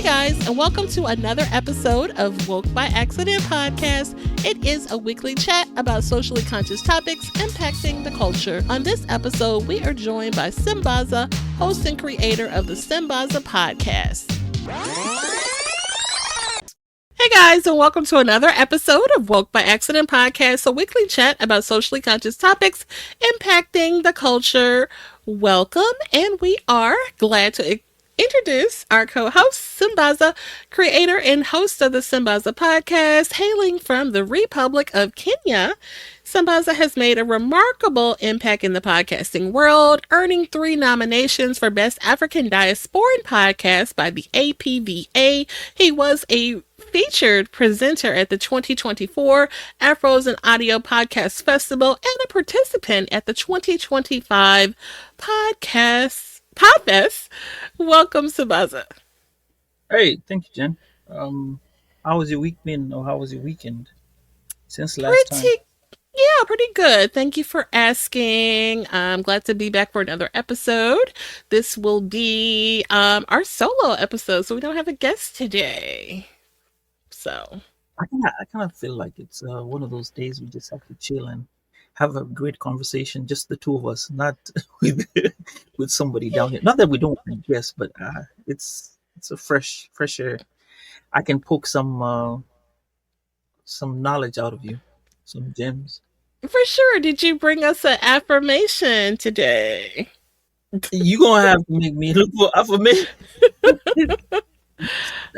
Hey guys, and welcome to another episode of Woke by Accident Podcast. It is a weekly chat about socially conscious topics impacting the culture. On this episode, we are joined by Sambaza, host and creator of the Sambaza Podcast. Hey guys, and welcome to another episode of Woke by Accident Podcast, a weekly chat about socially conscious topics impacting the culture. Welcome, and we are glad to introduce our co-host, Sambaza, creator and host of the Sambaza Podcast, hailing from the Republic of Kenya. Sambaza has made a remarkable impact in the podcasting world, earning 3 nominations for Best African Diasporan Podcast by the APVA. He was a featured presenter at the 2024 Afros and Audio Podcast Festival and a participant at the 2025 Podfest. Welcome, Sambaza. Hey, thank you, Jen. How was your week been, or how was your weekend since last time? Yeah, pretty good. Thank you for asking. I'm glad to be back for another episode. This will be our solo episode, so we don't have a guest today. So I kind of feel like it's one of those days we just have to chill and have a great conversation, just the two of us, not with somebody down here. Not that we don't want to guest, but it's a fresh air. I can poke some knowledge out of you, some gems. For sure. Did you bring us an affirmation today? You gonna have to make me look for affirmation. The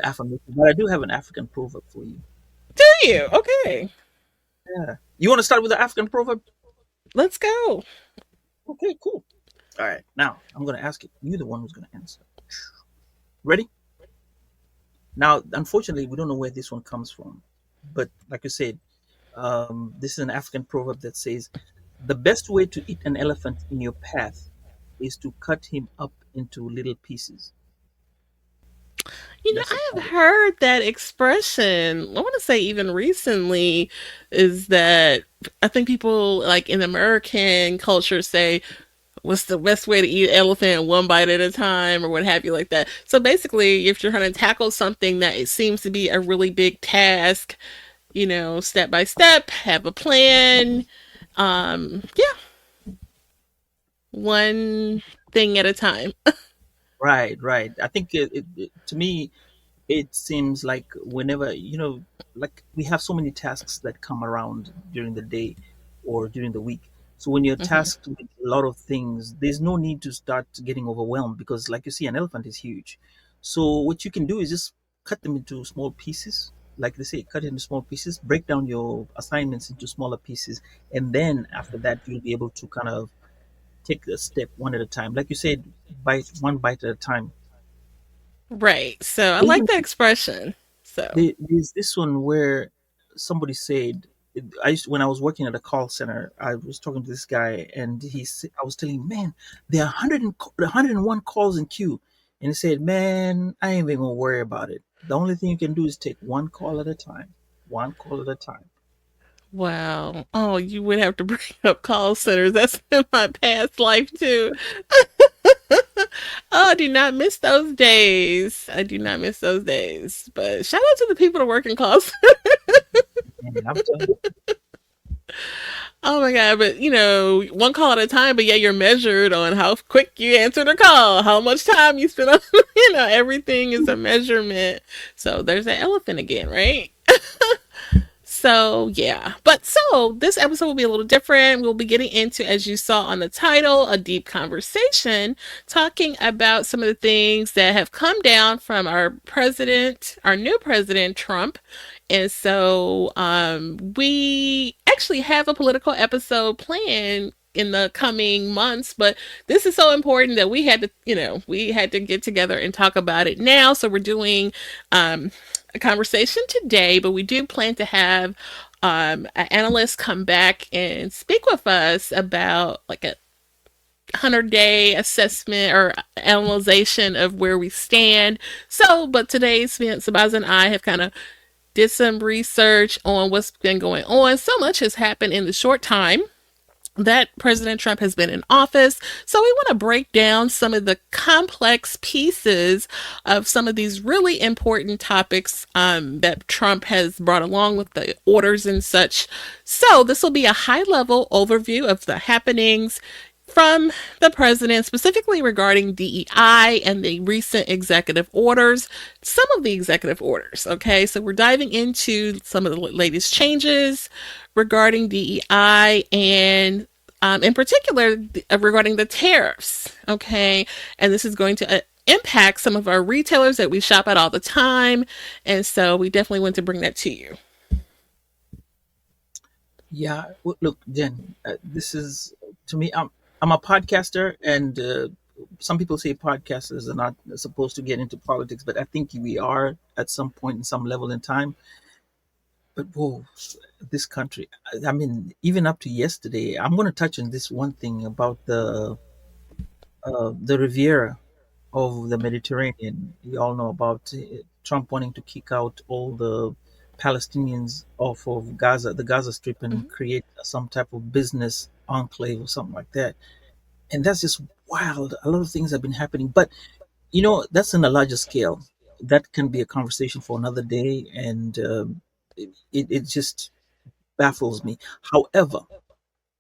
affirmation, but I do have an African proverb for you. Do you? Okay. Yeah. You want to start with the African proverb? Let's go. Okay, cool. All right. Now, I'm going to ask you. You're the one who's going to answer. Ready? Now, unfortunately, we don't know where this one comes from. But like you said, this is an African proverb that says, the best way to eat an elephant in your path is to cut him up into little pieces. You know, I have heard that expression. I want to say even recently is that I think people like in American culture say, what's the best way to eat an elephant, one bite at a time or what have you like that. So basically, if you're trying to tackle something that it seems to be a really big task, you know, step by step, have a plan. One thing at a time. Right. I think it to me, it seems like whenever, like we have so many tasks that come around during the day or during the week. So when you're tasked with a lot of things, there's no need to start getting overwhelmed because, like you see, an elephant is huge. So what you can do is just cut them into small pieces. Like they say, cut it into small pieces, break down your assignments into smaller pieces. And then after that, you'll be able to kind of take a step one at a time. Like you said, bite one bite at a time. Right. So I like that expression. So there's this one where somebody said, when I was working at a call center, I was talking to this guy, and I was telling him, man, there are 101 calls in queue, and he said, man, I ain't even gonna worry about it. The only thing you can do is take one call at a time. One call at a time. Wow. Oh, you would have to bring up call centers. That's in my past life too. Oh, I do not miss those days. But shout out to the people that work in call centers. Oh my God. But one call at a time, but yeah, you're measured on how quick you answer the call, how much time you spend on, everything is a measurement. So there's that elephant again, right? So, yeah. So this episode will be a little different. We'll be getting into, as you saw on the title, a deep conversation talking about some of the things that have come down from our new president, Trump. And so we actually have a political episode planned in the coming months, but this is so important that we had to get together and talk about it now. So we're doing a conversation today, but we do plan to have an analyst come back and speak with us about like a 100-day assessment or analyzation of where we stand. So, but today, Sambaza and I have kind of did some research on what's been going on. So much has happened in the short time that President Trump has been in office. So we want to break down some of the complex pieces of some of these really important topics that Trump has brought along with the orders and such. So this will be a high level overview of the happenings from the president, specifically regarding DEI and the recent executive orders, some of the executive orders. Okay, so we're diving into some of the latest changes regarding DEI and in particular regarding the tariffs. Okay, and this is going to impact some of our retailers that we shop at all the time. And so we definitely want to bring that to you. Yeah, look, Jen, this is to me. I'm a podcaster, and some people say podcasters are not supposed to get into politics, but I think we are at some point in some level in time. But whoa, this country. I mean, even up to yesterday, I'm going to touch on this one thing about the Riviera of the Mediterranean. You all know about Trump wanting to kick out all the Palestinians off of Gaza, the Gaza Strip, and Mhm. create some type of business enclave or something like that. And that's just wild. A lot of things have been happening, but that's on a larger scale. That can be a conversation for another day, and it just baffles me. However,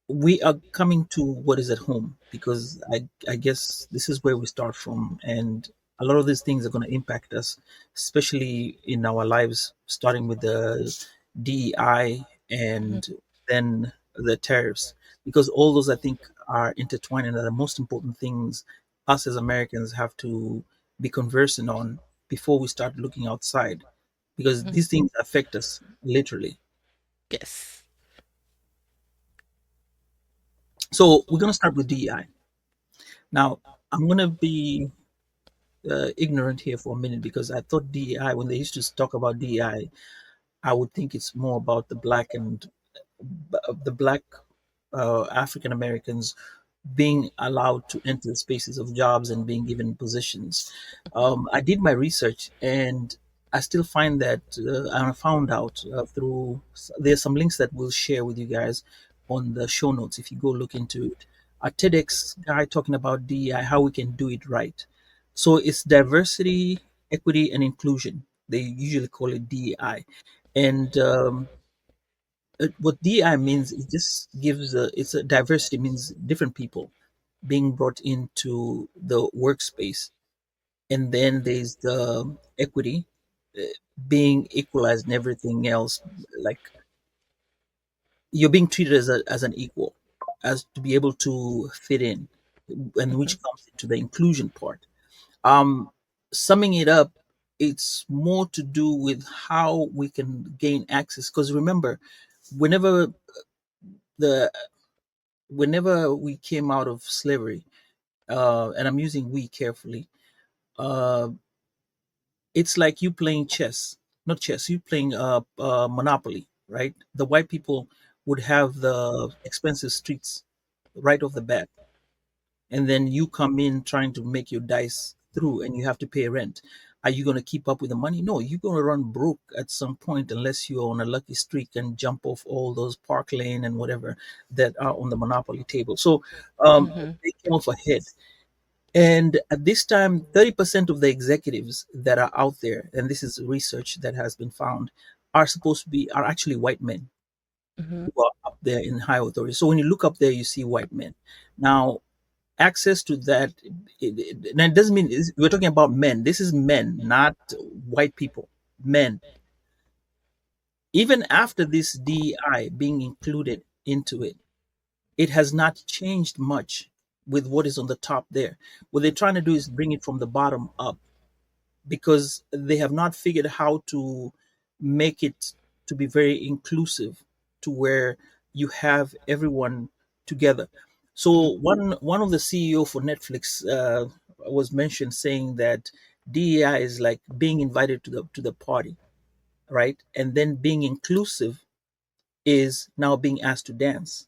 we are coming to what is at home, because I guess this is where we start from, and a lot of these things are going to impact us, especially in our lives, starting with the DEI and then the tariffs, because all those I think are intertwined and are the most important things us as Americans have to be conversing on before we start looking outside, because Mhm. these things affect us literally. Yes. So we're going to start with DEI. Now, I'm going to be ignorant here for a minute, because I thought DEI, when they used to talk about DEI, I would think it's more about the black African Americans being allowed to enter the spaces of jobs and being given positions. I did my research, and I still find that I found out through there's some links that we'll share with you guys on the show notes if you go look into it. A TEDx guy talking about DEI, how we can do it right. So it's diversity, equity, and inclusion. They usually call it DEI, and what DI means, it just gives it's a diversity, means different people being brought into the workspace, and then there's the equity, uh, being equalized and everything else, like you're being treated as an equal, as to be able to fit in, and which comes into the inclusion part. Um, Summing it up, it's more to do with how we can gain access. Because remember, whenever the whenever we came out of slavery, and I'm using we carefully, uh, it's like you playing chess, not chess, you playing Monopoly, right? The white people would have the expensive streets right off the bat, and then you come in trying to make your dice through, and you have to pay rent. Are you going to keep up with the money? No, you're going to run broke at some point, unless you're on a lucky streak and jump off all those Park Lane and whatever that are on the Monopoly table. So Hmm. they came off ahead. And at this time, 30% of the executives that are out there, and this is research that has been found, are actually white men Hmm. who are up there in high authority. So when you look up there, you see white men. Now, access to that, now it doesn't mean we're talking about men. This is men, not white people, men. Even after this DEI being included into it, it has not changed much with what is on the top there. What they're trying to do is bring it from the bottom up, because they have not figured how to make it to be very inclusive, to where you have everyone together. So one of the CEO for Netflix was mentioned saying that DEI is like being invited to the party, right? And then being inclusive is now being asked to dance.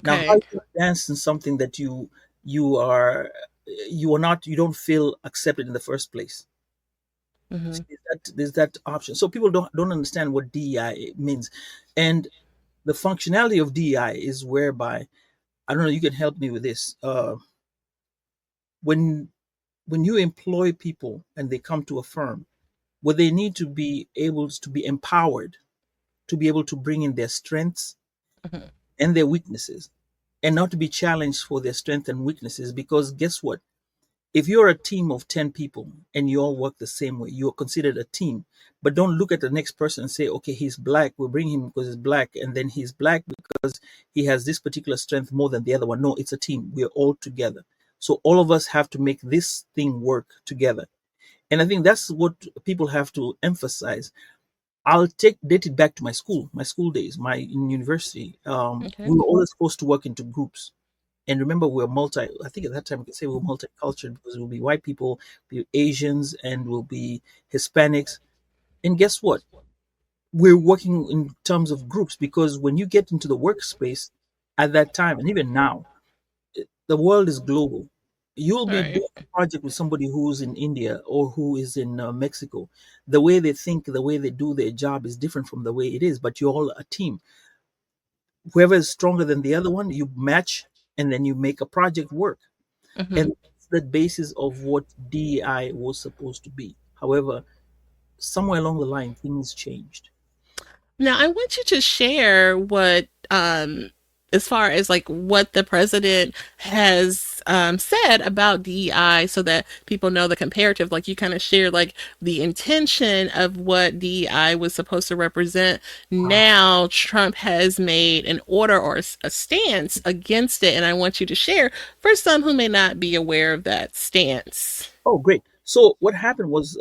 Now, how Okay. you dance in something that you are you are not, you don't feel accepted in the first place. Hmm. See, there's that option. So people don't understand what DEI means, and the functionality of DEI is whereby, I don't know, you can help me with this. When you employ people and they come to a firm, where they need to be able to be empowered to be able to bring in their strengths Mhm. and their weaknesses, and not to be challenged for their strengths and weaknesses. Because guess what? If you're a team of 10 people and you all work the same way, you're considered a team. But don't look at the next person and say, okay, he's black, we'll bring him because he's black, and then he's black because he has this particular strength more than the other one. No, it's a team. We're all together. So all of us have to make this thing work together. And I think that's what people have to emphasize. I'll date it back to my school days, my in university. Okay. We were always supposed to work into groups. And remember, we were I think at that time we could say we were multicultural because we'll be white people, be Asians, and we'll be Hispanics. And guess what? We're working in terms of groups because when you get into the workspace at that time, and even now, the world is global. You'll be Right. doing a project with somebody who's in India or who is in Mexico. The way they think, the way they do their job is different from the way it is, but you're all a team. Whoever is stronger than the other one, you match, and then you make a project work. Mhm. And that's the basis of what DEI was supposed to be. However, somewhere along the line, things changed. Now, I want you to share what, as far as like what the president has said about DEI so that people know the comparative. Like you kind of share like the intention of what DEI was supposed to represent. Ah, Now, Trump has made an order or a stance against it. And I want you to share for some who may not be aware of that stance. oh, great. So what happened was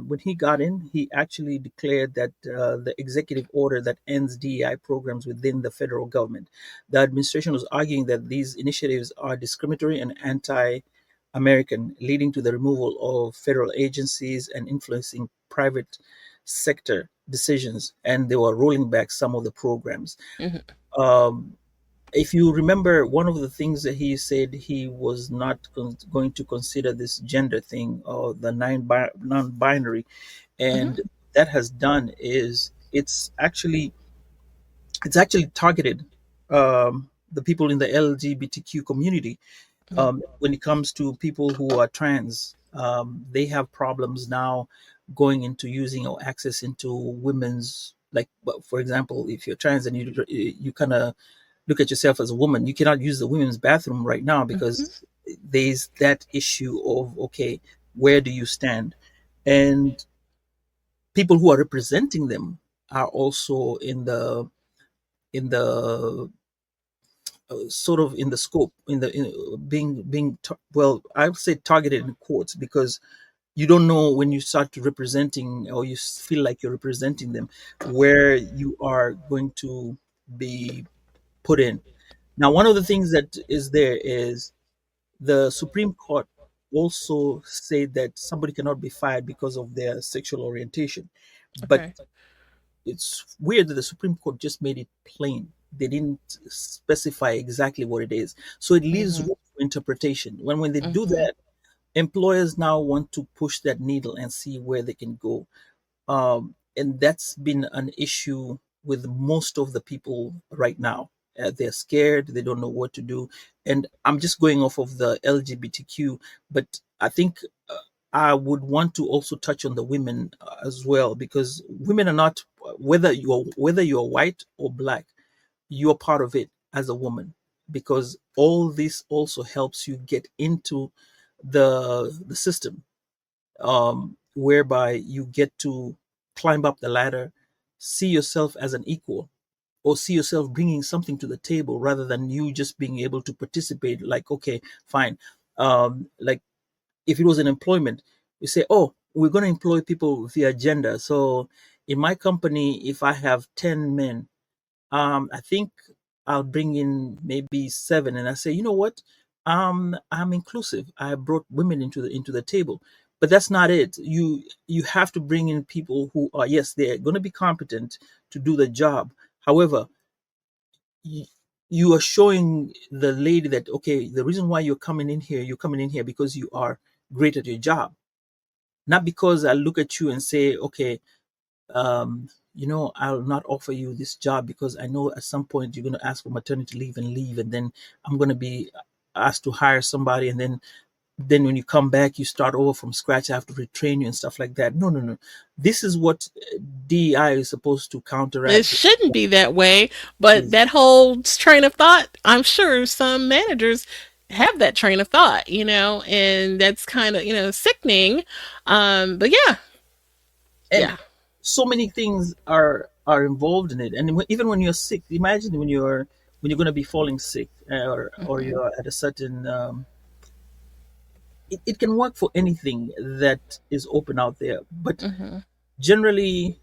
when he got in, he actually declared that the executive order that ends DEI programs within the federal government. The administration was arguing that these initiatives are discriminatory and anti-American, leading to the removal of federal agencies and influencing private sector decisions. And they were rolling back some of the programs. Mm-hmm. Um, if you remember, one of the things that he said, he was not going to consider this gender thing or the non-binary, Mm-hmm. and that has done is it's actually targeted the people in the LGBTQ community. When it comes to people who are trans, they have problems now going into using or access into women's, like, well, for example, if you're trans and you kind of look at yourself as a woman, you cannot use the women's bathroom right now Mm-hmm. because there's that issue of, okay, where do you stand? And people who are representing them are also in the sort of in the scope, well, I would say targeted in courts, because you don't know when you start to representing, or you feel like you're representing them, where you are going to be put in. Now, one of the things that is there is the Supreme Court also said that somebody cannot be fired because of their sexual orientation. But Okay. it's weird that the Supreme Court just made it plain. They didn't specify exactly what it is. So it leaves Mm-hmm. room for interpretation. When they do Mm-hmm. that, employers now want to push that needle and see where they can go. And that's been an issue with most of the people right now. They're scared, they don't know what to do. And I'm just going off of the LGBTQ, but I think I would want to also touch on the women as well, because women are not, whether you're white or black, you're part of it as a woman, because all this also helps you get into the system, whereby you get to climb up the ladder, see yourself as an equal, or see yourself bringing something to the table rather than you just being able to participate. Like, okay, fine. Like, if it was an employment, you say, oh, we're going to employ people via gender. So in my company, if I have 10 men, I think I'll bring in maybe seven, and I say, you know what? I'm inclusive. I brought women into the table, but that's not it. You have to bring in people who are, yes, they're going to be competent to do the job. However, you, you are showing the lady that, okay, the reason why you're coming in here because you are great at your job, not because I look at you and say, okay, um, I'll not offer you this job because I know at some point you're going to ask for maternity leave and leave, and then I'm going to be asked to hire somebody, and then when you come back, you start over from scratch. I have to retrain you and stuff like that. No, no, no. This is what DEI is supposed to It counteract. shouldn't be that way, but Is that whole train of thought, I'm sure some managers have that train of thought, and that's kind of, sickening. But yeah, and yeah. so many things are involved in it. And even when you're sick, imagine when you're going to be falling sick, or Hmm. you're at a certain. It can work for anything that is open out there, but Hmm. generally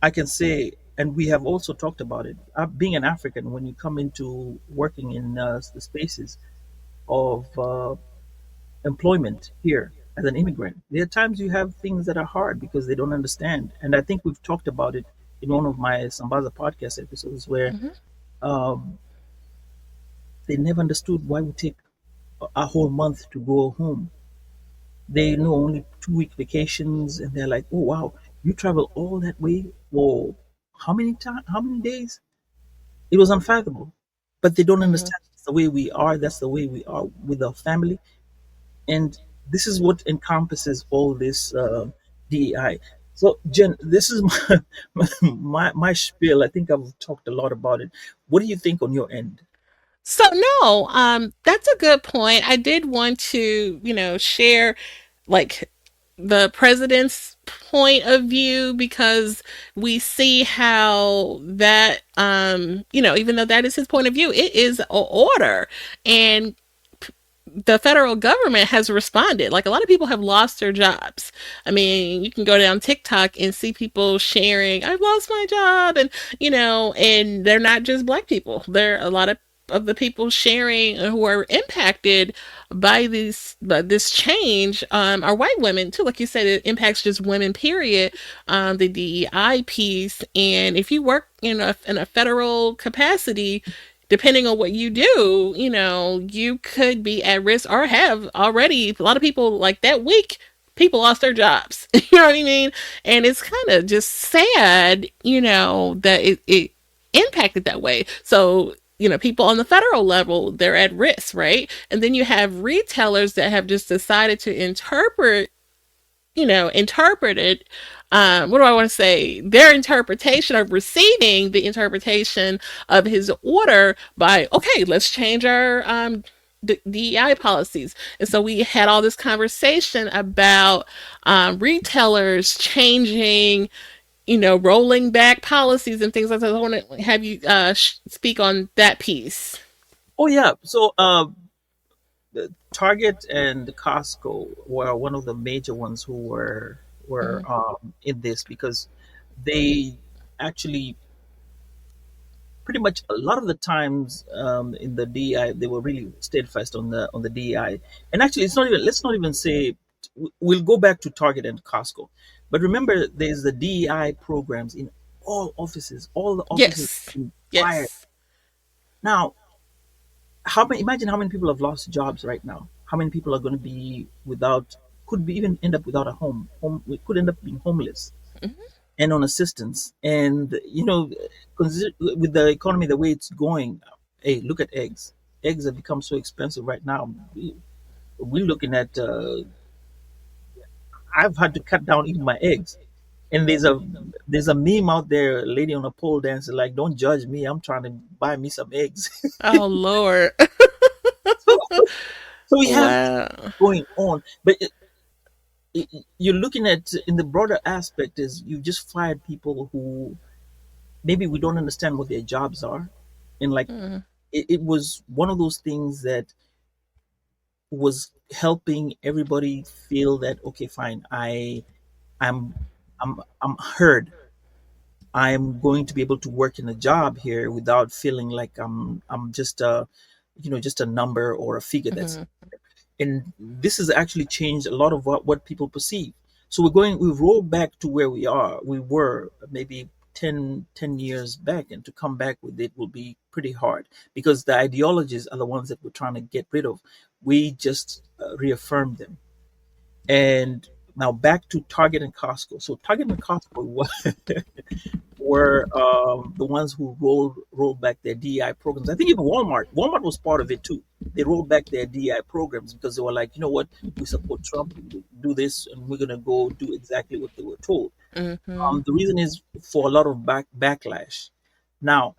I can say, and we have also talked about it, being an African, when you come into working in the spaces of employment here as an immigrant, there are times you have things that are hard because they don't understand. And I think we've talked about it in one of my Sambaza podcast episodes where Hmm. um, they never understood why we take a whole month to go home. They know only 2 week vacations, and they're like, "Oh wow, you travel all that way for how many time? How many days?" It was unfathomable, but they don't Hmm. understand that's the way we are. That's the way we are with our family, and this is what encompasses all this DEI. So, Jen, this is my spiel. I think I've talked a lot about it. What do you think on your end? So no, that's a good point. I did want to, share like the president's point of view because we see how that, even though that is his point of view, it is an order, and the federal government has responded. Like a lot of people have lost their jobs. I mean, you can go down TikTok and see people sharing, "I've lost my job," and and they're not just black people. There are a lot of the people sharing who are impacted by this change are white women too. Like you said, it impacts just women. Period. The DEI piece, and if you work in a federal capacity, depending on what you do, you could be at risk or have already. A lot of people like that week, people lost their jobs. You know what I mean? And it's kind of just sad, that it impacted that way. So, people on the federal level, they're at risk, right? And then you have retailers that have just decided to interpreted, what do I want to say? Their interpretation of receiving the interpretation of his order by, okay, let's change our DEI policies. And so we had all this conversation about retailers changing, rolling back policies and things like that. I want to have you speak on that piece. Oh yeah, so the Target and Costco were one of the major ones who were Mm-hmm. in this because they actually pretty much a lot of the times in the DEI they were really steadfast on the DEI. And actually, it's not even let's not even say we'll go back to Target and Costco, but remember there's the DEI programs in all the offices Yes. in fire Yes. now. How many? Imagine how many people have lost jobs right now. How many people are going to be without? Could be even end up without a home. We could end up being homeless Mm-hmm. and on assistance. And with the economy the way it's going, hey, look at eggs. Eggs have become so expensive right now. We're looking at. I've had to cut down even my eggs. And there's a meme out there, a lady on a pole dancing like, "Don't judge me. I'm trying to buy me some eggs." Oh Lord. so, so we have this Wow. going on, but you're looking at in the broader aspect is you just fired people who maybe we don't understand what their jobs are, and like Mm-hmm. it was one of those things that was helping everybody feel that okay, fine, I'm I'm heard. I'm going to be able to work in a job here without feeling like I'm just a just a number or a figure that's. Mm-hmm. And this has actually changed a lot of what people perceive. So we've rolled back to where we were maybe 10 years back, and to come back with it will be pretty hard because the ideologies are the ones that we're trying to get rid of. We just reaffirm them. And now back to Target and Costco. So Target and Costco, were the ones who rolled back their DEI programs. I think even Walmart was part of it too. They rolled back their DEI programs because they were like, you know what, we support Trump, we do this, and we're gonna go do exactly what they were told. Mm-hmm. The reason is for a lot of backlash. Now,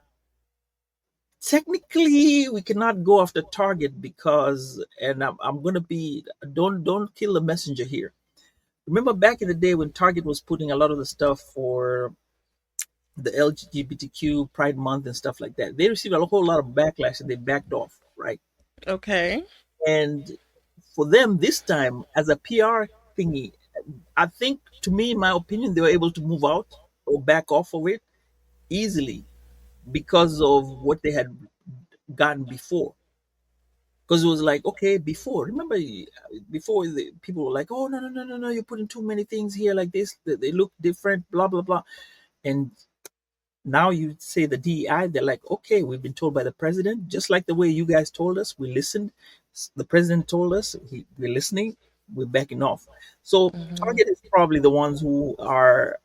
technically, we cannot go after Target because, and I'm gonna be don't kill the messenger here. Remember back in the day when Target was putting a lot of the stuff for the LGBTQ Pride Month and stuff like that. They received a whole lot of backlash and they backed off, right? Okay. And for them this time, as a PR thingy, I think, to me, in my opinion, they were able to move out or back off of it easily because of what they had gotten before. Because it was like, okay, before, remember, before people were like, oh, no, no, no, no, no, you're putting too many things here like this, they look different, blah, blah, blah. And now you say the DEI, they're like, okay, we've been told by the president, just like the way you guys told us, we listened. The president told us, we're listening, we're backing off. So Mm-hmm. Target is probably the ones who are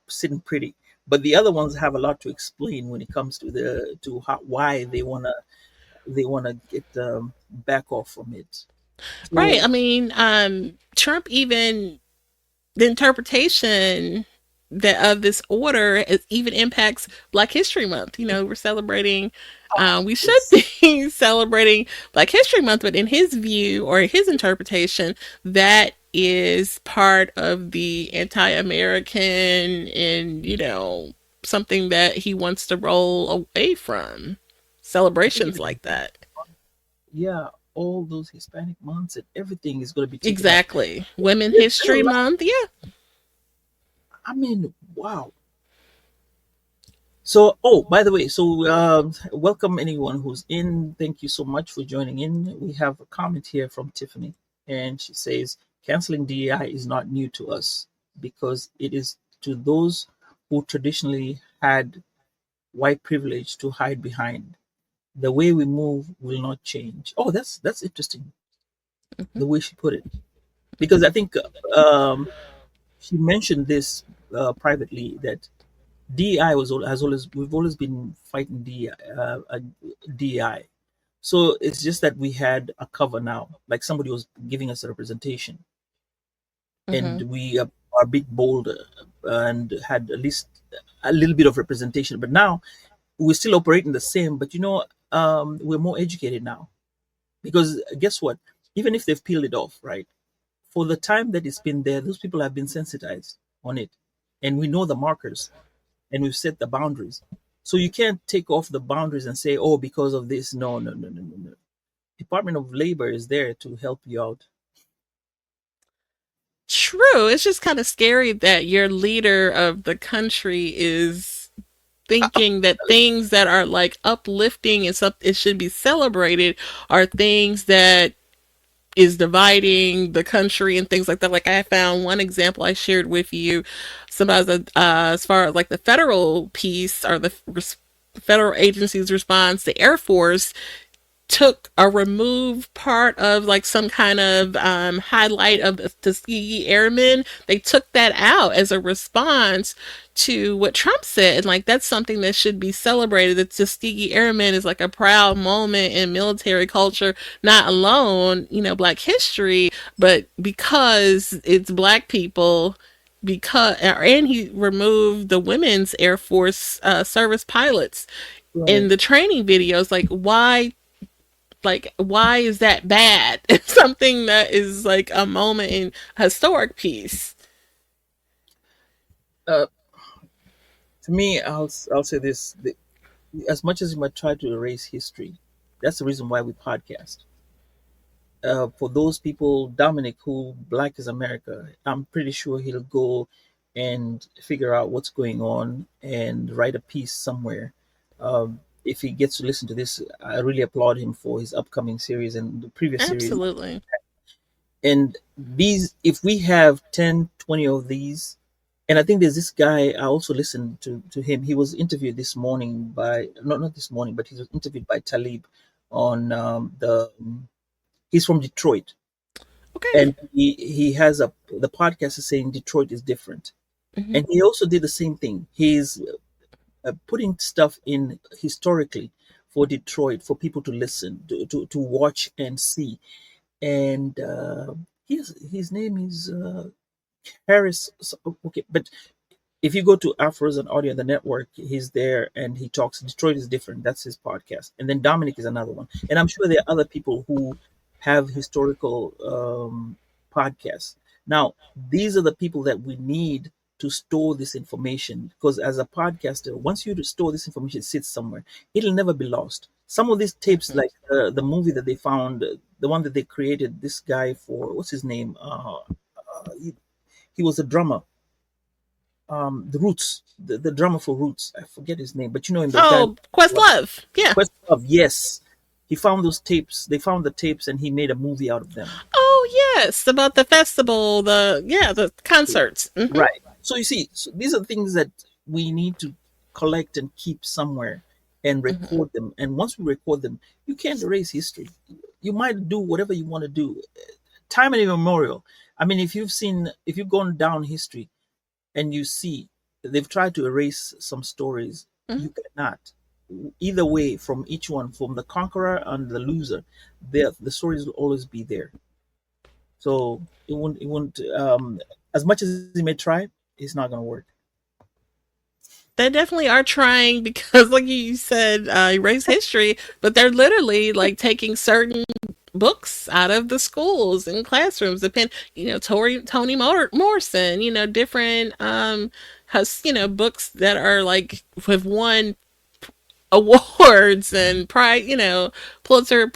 sitting pretty, but the other ones have a lot to explain when it comes to why they wanna get back off from it. Right. So I mean, Trump even the interpretation that of this order is even impacts Black History Month. You know, we're celebrating. We should it's be celebrating Black History Month, but in his view or his interpretation, that is part of the anti-American and something that he wants to roll away from I think celebrations even like that. yeah, all those Hispanic months and everything is going to be taken out. Exactly. Women There's a History lot. Month. Yeah. I mean, wow. So, oh, by the way, so welcome anyone who's in. Thank you so much for joining in. We have a comment here from Tiffany, and she says, canceling DEI is not new to us because it is to those who traditionally had white privilege to hide behind. The way we move will not change. Oh, that's interesting, Mm-hmm. the way she put it, because I think she mentioned this privately that DEI has always we've always been fighting DEI. So it's just that we had a cover now, like somebody was giving us a representation, and Mm-hmm. we are a bit bolder and had at least a little bit of representation. But now we're still operating the same, but we're more educated now because guess what? Even if they've peeled it off, right? For the time that it's been there, those people have been sensitized on it, and we know the markers and we've set the boundaries. So you can't take off the boundaries and say, "Oh, because of this." No, no, no, no, no, no. Department of Labor is there to help you out. True. It's just kind of scary that your leader of the country is thinking that things that are like uplifting and something it should be celebrated are things that is dividing the country and things like that. Like I found one example I shared with you, somebody as far as like the federal piece or the federal agency's response, the Air Force took or removed part of like some kind of highlight of the Tuskegee Airmen. They took that out as a response to what Trump said. And like that's something that should be celebrated. The Tuskegee Airmen is like a proud moment in military culture, not alone, Black history, but because it's Black people and he removed the women's Air Force service pilots in Right. the training videos. Why is that bad? It's something that is like a moment in historic piece. Uh, to me, I'll say this: as much as you might try to erase history, that's the reason why we podcast. For those people, Dominic, who Black is America, I'm pretty sure he'll go and figure out what's going on and write a piece somewhere. If he gets to listen to this, I really applaud him for his upcoming series and the previous series. Absolutely. And these, if we have 10, 20 of these, and I think there's this guy, I also listened to him. He was interviewed this morning by, not this morning, but he was interviewed by Talib on he's from Detroit, Okay. and he has the podcast is saying Detroit is different, Hmm. and he also did the same thing. putting stuff in historically for Detroit for people to listen to watch and see. And his name is Harris. Okay, but if you go to Afros and Audio, the network, he's there and he talks. Detroit is different. That's his podcast. And then Dominic is another one. And I'm sure there are other people who have historical podcasts. Now, these are the people that we need to store this information, because as a podcaster, once you store this information, it sits somewhere. It'll never be lost. Some of these tapes, like the movie that they found, the one that they created, this guy for, what's his name? He was a drummer, the Roots, the drummer for Roots. I forget his name, but you know him, the guy. Oh, Questlove. Yeah. Quest of, yes, he found those tapes. They found the tapes, and he made a movie out of them. Oh, yes. About the festival, the concerts. Right. So you see, so these are things that we need to collect and keep somewhere and record them. And once we record them, you can't erase history. You might do whatever you want to do, time and immemorial. I mean, if you've gone down history and you see they've tried to erase some stories, you cannot. Either way, from each one, from the conqueror and the loser, the stories will always be there. So it won't. As much as he may try, it's not going to work. They definitely are trying because, like you said, erase history, but they're literally like taking certain books out of the schools and classrooms. Depend, Toni Morrison, different has books that are like have won awards and Pulitzer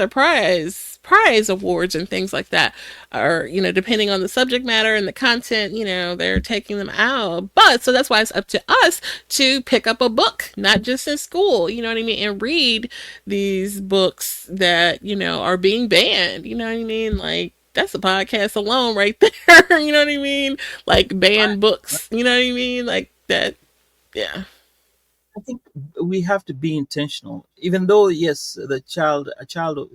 prize awards and things like that, or depending on the subject matter and the content, they're taking them out. But so that's why it's up to us to pick up a book, not just in school, you know what I mean, and read these books that are being banned, you know what I mean, like that's a podcast alone right there. You know what I mean, like banned books, you know what I mean, like that. Yeah. I think we have to be intentional. Even though, yes, a child of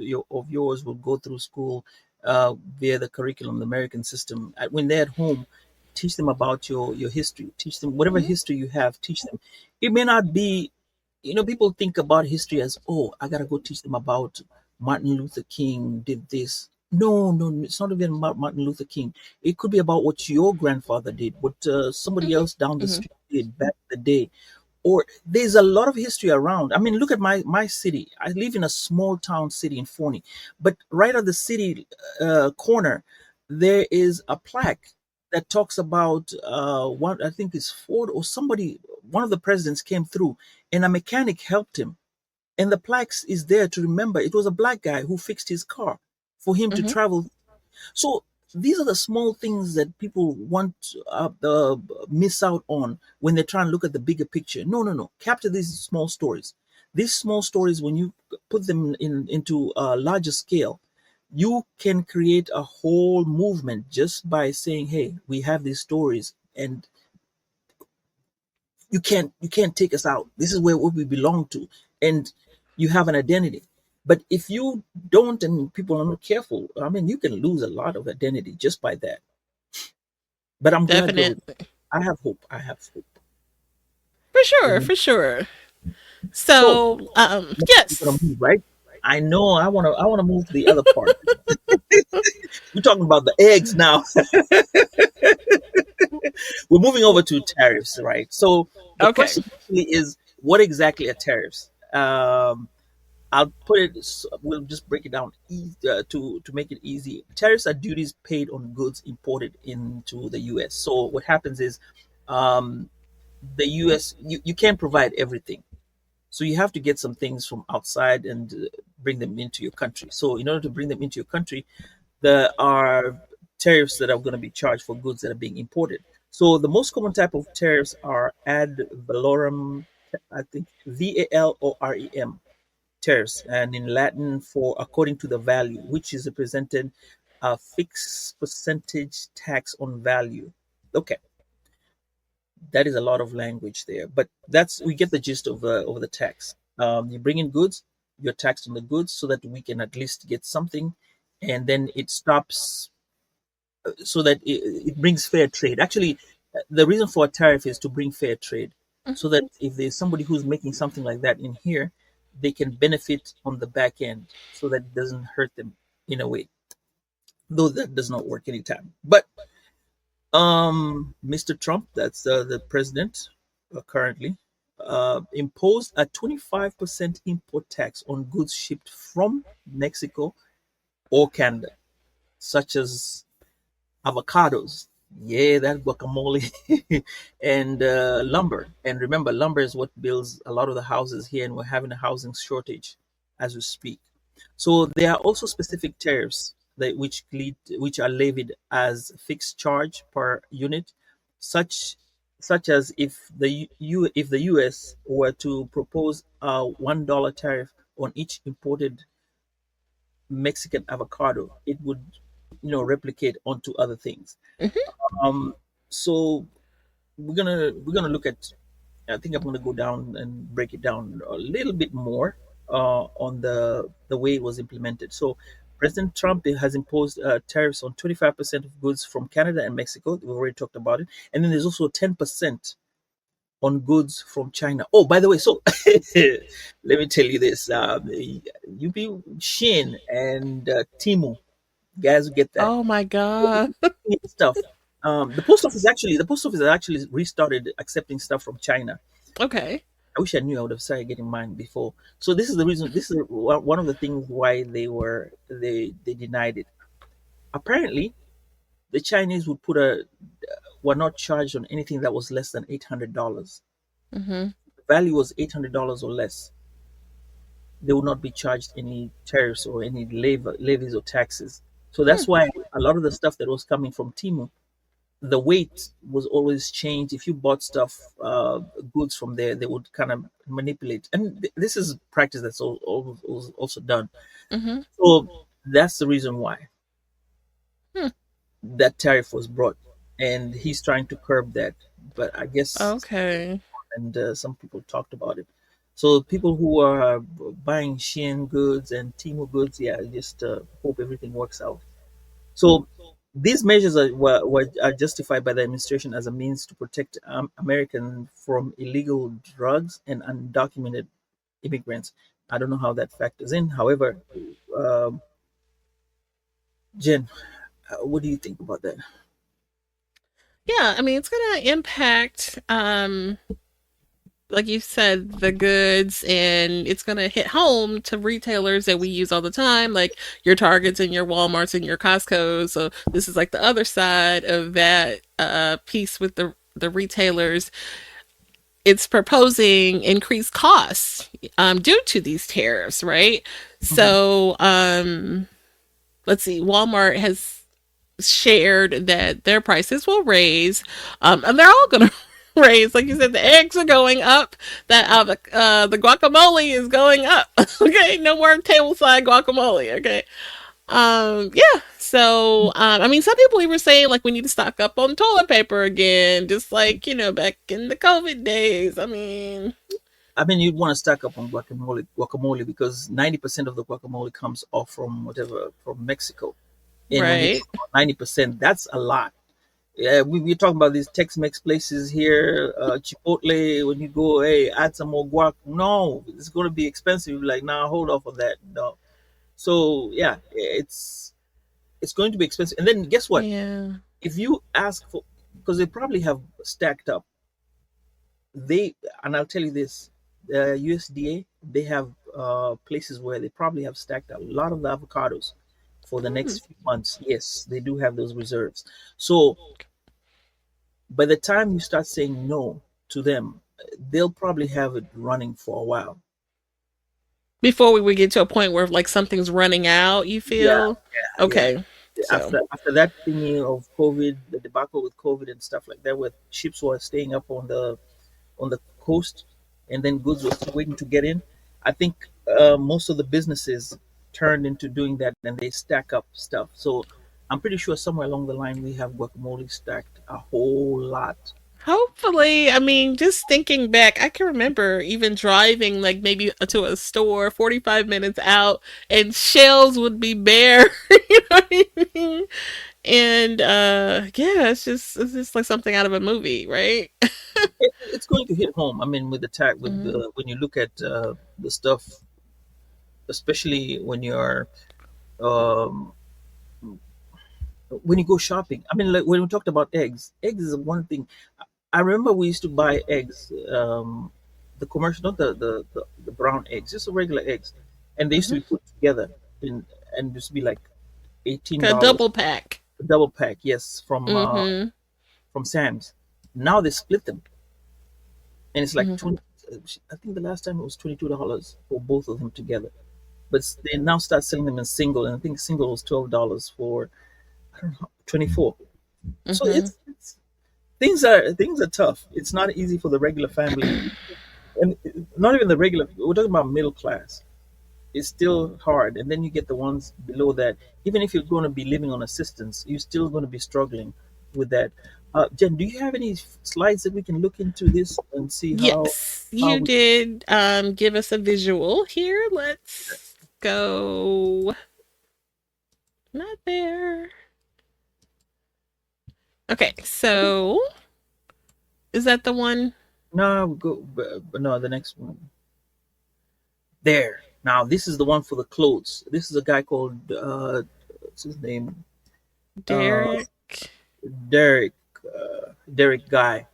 yours will go through school via the curriculum, the American system. When they're at home, teach them about your history. Teach them whatever history you have. Teach them. It may not be, people think about history as, oh, I gotta go teach them about Martin Luther King did this. No, no, it's not even about Martin Luther King. It could be about what your grandfather did, what somebody else down the street did back in the day. Or there's a lot of history around. I mean, look at my city. I live in a small town city in Euphony, but right at the city corner, there is a plaque that talks about one. I think it's Ford or somebody. One of the presidents came through, and a mechanic helped him. And the plaque is there to remember it was a black guy who fixed his car for him to travel. So these are the small things that people want miss out on when they're trying to look at the bigger picture. No, no, no. Capture these small stories. These small stories, when you put them into a larger scale, you can create a whole movement just by saying, "Hey, we have these stories, and you can't take us out. This is where what we belong to, and you have an identity." But if you don't, and people are not careful, I mean, you can lose a lot of identity just by that. But I'm glad Definitely. I have hope. I have hope. For sure, Amen. for sure. So So, we're gonna yes. move, right? I know. I wanna move to the other part. We're talking about the eggs now. We're moving over to tariffs, right? So the Okay. question actually is, what exactly are tariffs? I'll put it. We'll just break it down to make it easy. Tariffs are duties paid on goods imported into the U.S. So what happens is, um, the U.S. You can't provide everything, so you have to get some things from outside and bring them into your country. So in order to bring them into your country, there are tariffs that are going to be charged for goods that are being imported. So the most common type of tariffs are ad valorem, I think VALOREM tariffs, and in Latin for according to the value, which is represented a fixed percentage tax on value. Okay, that is a lot of language there, but that's we get the gist of the tax. You bring in goods, you're taxed on the goods so that we can at least get something, and then it stops so that it brings fair trade. Actually, the reason for a tariff is to bring fair trade. so that if there's somebody who's making something like that in here, they can benefit on the back end so that it doesn't hurt them in a way. Though that does not work anytime. But Mr. Trump, that's the president currently, imposed a 25% import tax on goods shipped from Mexico or Canada, such as avocados. Yeah, that guacamole and lumber. And remember, lumber is what builds a lot of the houses here, and we're having a housing shortage as we speak. So there are also specific tariffs that which are levied as fixed charge per unit, such such as if the U.S. were to propose a $1 tariff on each imported Mexican avocado, it would replicate onto other things. Hmm. Um, so we're gonna look at. I think I'm gonna go down and break it down a little bit more on the way it was implemented. So President Trump has imposed tariffs on 25% of goods from Canada and Mexico. We've already talked about it, and then there's also 10% on goods from China. Oh, by the way, so let me tell you this: you be Shin and Timu guys who get that Oh my God. stuff. The post office has actually restarted accepting stuff from China. Okay. I wish I knew. I would have started getting mine before. So this is the reason. This is one of the things why they denied it. Apparently, the Chinese were not charged on anything that was less than $800. Hmm. The value was $800 or less. They would not be charged any tariffs or any levies or taxes. So that's why a lot of the stuff that was coming from Timu, the weight was always changed. If you bought goods from there, they would kind of manipulate. And this is practice that's also done. Hmm. So that's the reason why Hmm. that tariff was brought. And he's trying to curb that. But I guess, Okay. and some people talked about it. So people who are buying Shein goods and Temu goods, yeah, just hope everything works out. So these measures are justified by the administration as a means to protect Americans from illegal drugs and undocumented immigrants. I don't know how that factors in. However, um, Jen, what do you think about that? Yeah, I mean it's gonna impact like you said, the goods, and it's going to hit home to retailers that we use all the time, like your Targets and your Walmarts and your Costco's. So this is like the other side of that piece with the retailers. It's proposing increased costs due to these tariffs, right? Mhm. So let's see, Walmart has shared that their prices will raise, and they're all going to raise. Like you said, the eggs are going up. That the guacamole is going up. Okay, no more table side guacamole. Okay, yeah. So, I mean, some people even saying like we need to stock up on toilet paper again, just like back in the COVID days. I mean, I mean, you'd want to stack up on guacamole because 90% of the guacamole comes off from whatever from Mexico. And when you right? talk about 90%, that's a lot. Yeah, we're talking about these Tex-Mex places here, Chipotle. When you go, hey, add some more guac. No, it's going to be expensive. You're like, nah, hold off on that. No. So yeah, it's going to be expensive. And then guess what? Yeah. If you ask for, because they probably have stacked up. They and I'll tell you this, USDA they have places where they probably have stacked a lot of the avocados for the Hmm. next few months. Yes, they do have those reserves. So by the time you start saying no to them, they'll probably have it running for a while. Before we would get to a point where like something's running out, you Yeah, feel yeah. okay. So After that thingy of COVID, the debacle with COVID and stuff like that, where ships were staying up on the coast, and then goods were still waiting to get in. I think most of the businesses turned into doing that, and they stack up stuff. So I'm pretty sure somewhere along the line we have guacamole stacked a whole lot. hopefully, I mean, just thinking back, I can remember even driving like maybe to a store 45 minutes out and shelves would be bare. You know what I mean? And yeah, it's just like something out of a movie, right? it's going to hit home. I mean, with the tag, with Mm-hmm. when you look at the stuff, especially um, when you go shopping. I mean, like when we talked about eggs, eggs is one thing. I remember we used to buy eggs, the commercial, not the brown eggs, just the regular eggs, and they used to be Mm-hmm. put together in and used to be like A $18 double pack. double pack. Yes, Mm-hmm. from Sam's. Now they split them, and it's like Mm-hmm. 20. I think the last time it was $22 for both of them together. But they now start selling them in single, and I think single was $12 for I don't know 24. So Mm-hmm. it's things are tough. It's not easy for the regular family, and not even the regular. We're talking about middle class. It's still hard, and then you get the ones below that. Even if you're going to be living on assistance, you're still going to be struggling with that. Jen, do you have any slides that we can look into this and see Yes, how you we? did give us a visual here. Let's go. Not there. Okay, so is that the one? No, we go, but no, the next one. There. Now this is the one for the clothes. This is a guy called what's his name? Uh, Derek. Derek. Derek Guy.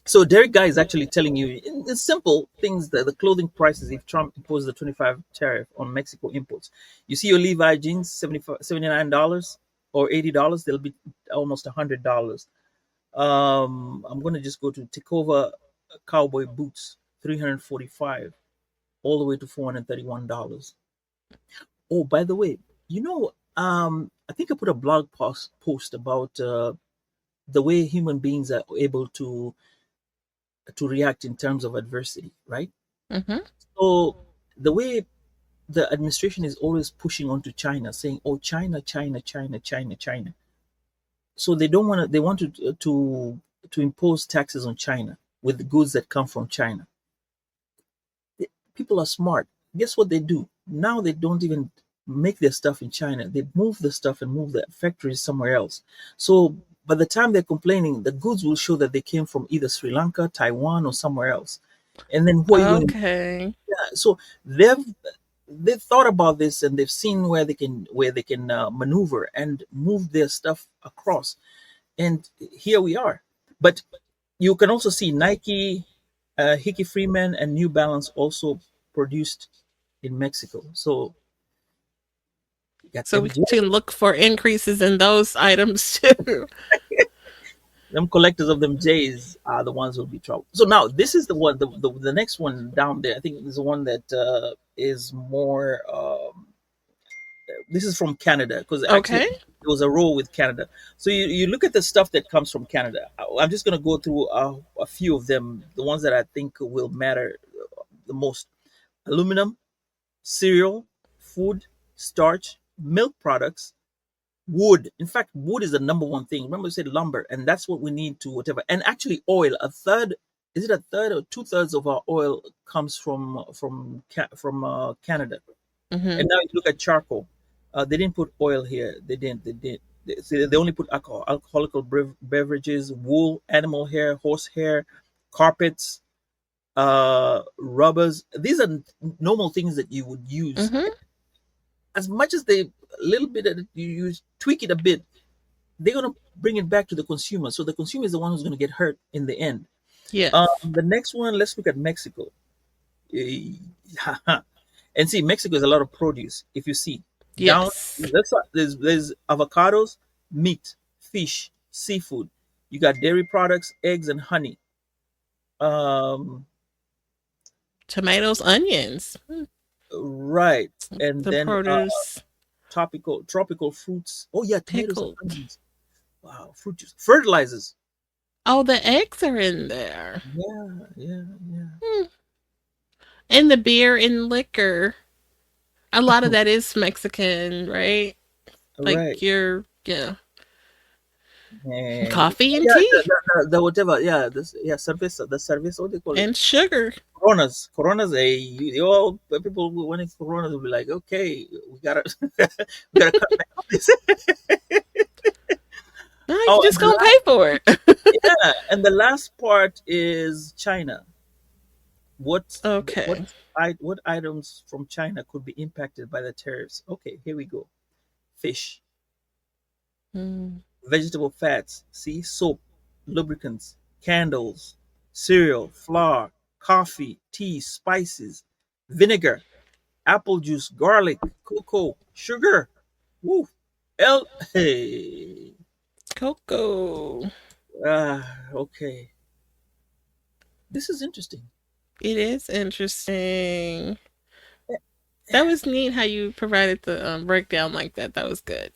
So Derek Guy is actually telling you in simple things that the clothing prices if Trump imposes the 25 tariff on Mexico imports. You see your Levi jeans, $79 or $80, they'll be almost $100. I'm gonna just go to Tacova cowboy boots, 345 all the way to $431. Oh, by the way, I think I put a blog post about the way human beings are able to react in terms of adversity, right? Mm-hmm. So the way the administration is always pushing onto China, saying, "Oh, China, China, China, China, China." So they don't want to. They want to impose taxes on China with the goods that come from China. People are smart. Guess what they do? Now they don't even make their stuff in China. They move the stuff and move the factories somewhere else. So by the time they're complaining, the goods will show that they came from either Sri Lanka, Taiwan, or somewhere else. And then who are you going to? Okay. So they've thought about this and they've seen where they can maneuver and move their stuff across. And here we are. But you can also see Nike, Hickey Freeman, and New Balance also produced in Mexico. So you got So them, we can look for increases in those items too. them collectors of them J's are the ones who'll be trouble. So now this is the one, the next one down there. I think is the one that is more. This is from Canada because actually Okay. there was a row with Canada. So you look at the stuff that comes from Canada. I'm just going to go through a few of them, the ones that I think will matter the most: aluminum, cereal, food, starch, milk products, wood. In fact, wood is the number one thing. Remember, we said lumber, and that's what we need to whatever. And actually, oil. A third. Is it a third or two-thirds of our oil comes from Canada? Mm-hmm. And now you look at charcoal. They didn't put oil here. They didn't. They did. They only put alcohol, alcoholic beverages, wool, animal hair, horse hair, carpets, rubbers. These are normal things that you would use. Mm-hmm. As much as they a little bit that you use, tweak it a bit, they're gonna bring it back to the consumer. So the consumer is the one who's gonna get hurt in the end. Yes. The next one, let's look at Mexico. Eh, and see, Mexico is a lot of produce. If you see down, Yes. there's avocados, meat, fish, seafood. You got dairy products, eggs, and honey. Um, Tomatoes, onions. right, and The then produce tropical fruits. Oh yeah, tomatoes and pickled. onions. Wow, fruit juice, fertilizers. Oh, the eggs are in there. Yeah, yeah, yeah. Hmm. And the beer and liquor. A lot of that is Mexican, right? Right. Like your yeah, And coffee and yeah, tea the whatever. Yeah, the service. What do they call it? and sugar. Coronas. You all people when it's Coronas will be like, okay, we gotta we gotta cut back on this. No, you Oh, just and the gonna pay for it. yeah, And the last part is China. What Okay. what items from China could be impacted by the tariffs? Okay, here we go. Fish, Mm. vegetable fats, see, soap, lubricants, candles, cereal, flour, coffee, tea, spices, vinegar, apple juice, garlic, cocoa, sugar. Woo. Hey. Cocoa. Okay. This is interesting. It is interesting. That was neat how you provided the breakdown like that. That was good.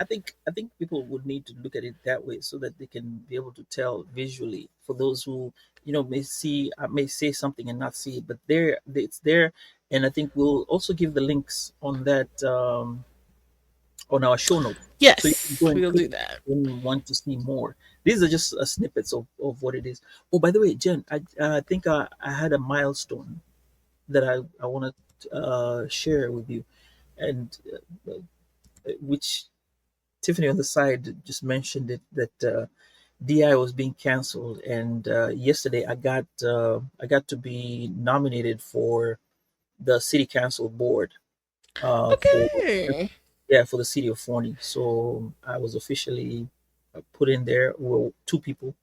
I think people would need to look at it that way so that they can be able to tell visually. For those who may see, may say something and not see it, but there it's there. And I think we'll also give the links on that, on our show notes, so you can go Yes, and we'll click do that. when you want to see more. These are just snippets of what it is. Oh, by the way, Jen, I think I had a milestone that I want to share with you, and which Tiffany on the side just mentioned it, that DI was being canceled, and yesterday I got to be nominated for the city council board, for Okay. for the city of Euphony. So I was officially put in there. Well, two people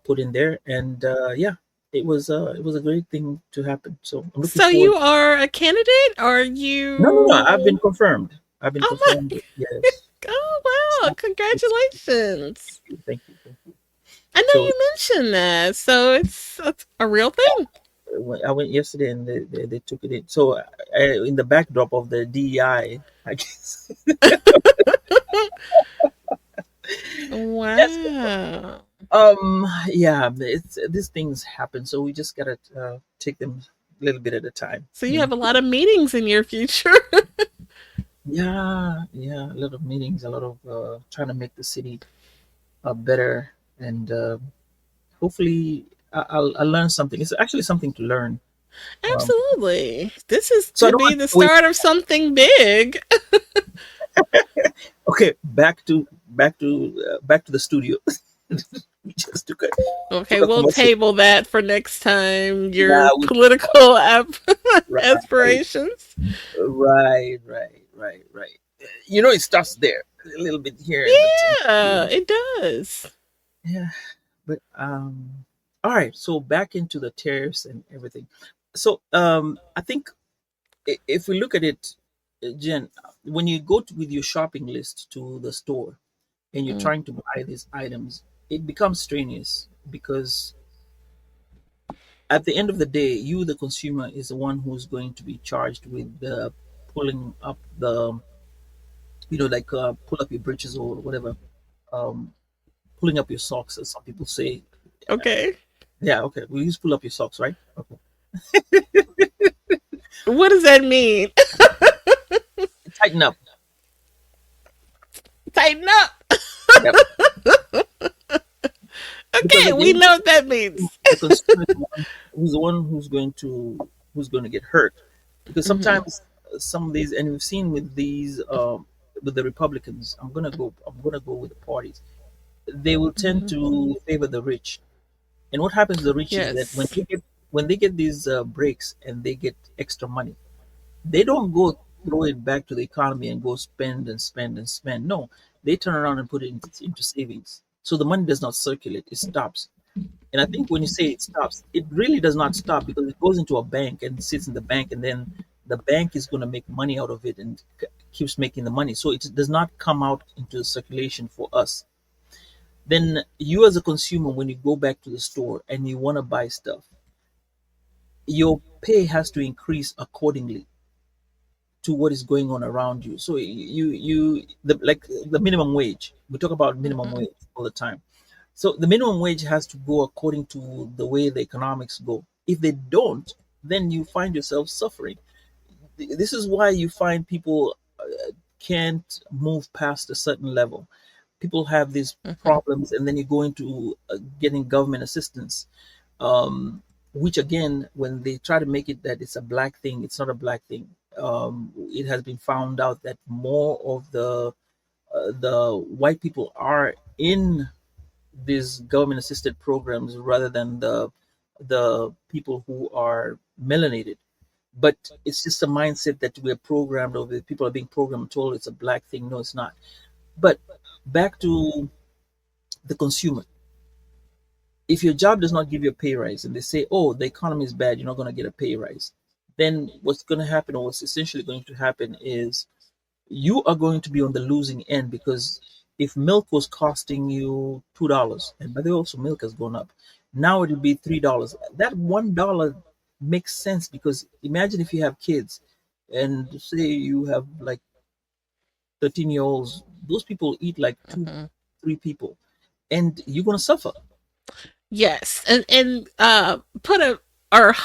put in there, and it was a great thing to happen. So I'm looking So forward. you are a candidate? Are No, no, no. I've been you? confirmed. I've been Oh confirmed. my! Yes. Oh wow! So Congratulations! thank you, thank you. I know So you mentioned that, so it's a real thing. I went yesterday, and they took it in. So in the backdrop of the DEI, I guess. Yes. Wow! Yeah, it's these things happen, so we just gotta take them a little bit at a time. So you have a lot of meetings in your future. Yeah, yeah, a lot of meetings, a lot of trying to make the city better, and hopefully I'll learn something. It's actually something to learn. Um, Absolutely. This is so I could don't be want the to wait. start of something big. Okay, back to the studio. We just Okay, took a we'll commercial. table that for next time. Yeah, Your we political right, aspirations. right. It starts there a little bit here in the Yeah, it does. yeah, but all right. So back into the tariffs and everything. So I think if we look at it, Jen, when you go with your shopping list to the store and you're Mm, trying to buy these items, it becomes strenuous because at the end of the day, you, the consumer, is the one who's going to be charged with pulling up the, like pull up your britches or whatever, um, pulling up your socks, as some people say. okay. Yeah, okay. We use pull up your socks, right? Okay. What does that mean? Tighten up. Tighten up. Yep. Because Okay, at the we end of know what that means. the consumer is the one who's going to get hurt, because Hmm. sometimes some of these, and we've seen with these, with the Republicans. I'm gonna go with the parties. They will tend Hmm. to favor the rich. And what happens to the rich is that when Yes. they get these breaks and they get extra money, they don't go throw it back to the economy and go spend and spend and spend. No, they turn around and put it into savings. So the money does not circulate; it stops. And I think when you say it stops, it really does not stop, because it goes into a bank and sits in the bank, and then the bank is going to make money out of it and keeps making the money. So it does not come out into circulation for us. Then you, as a consumer, when you go back to the store and you want to buy stuff, your pay has to increase accordingly to what is going on around you. So like the minimum wage. We talk about minimum Hmm. wage all the time. So the minimum wage has to go according to the way the economics go. If they don't, then you find yourself suffering. This is why you find people can't move past a certain level. People have these Hmm. problems, and then you go into getting government assistance, um, which again, when they try to make it that it's a black thing, it's not a black thing. It has been found out that more of the white people are in these government assisted programs rather than the people who are melanated. But it's just a mindset that we're programmed, or the people are being programmed, told it's a black thing. No, it's not. But back to the consumer. If your job does not give you a pay rise, and they say, oh, the economy is bad, you're not going to get a pay rise, then what's going to happen, or what's essentially going to happen, is you are going to be on the losing end. Because if milk was costing you $2, and by the way, also milk has gone up, now it will be $3. That $1 makes sense, because imagine if you have kids, and say you have like 13-year-olds, those people eat like two, Hmm. three people, and you're going to suffer. Yes, and put a or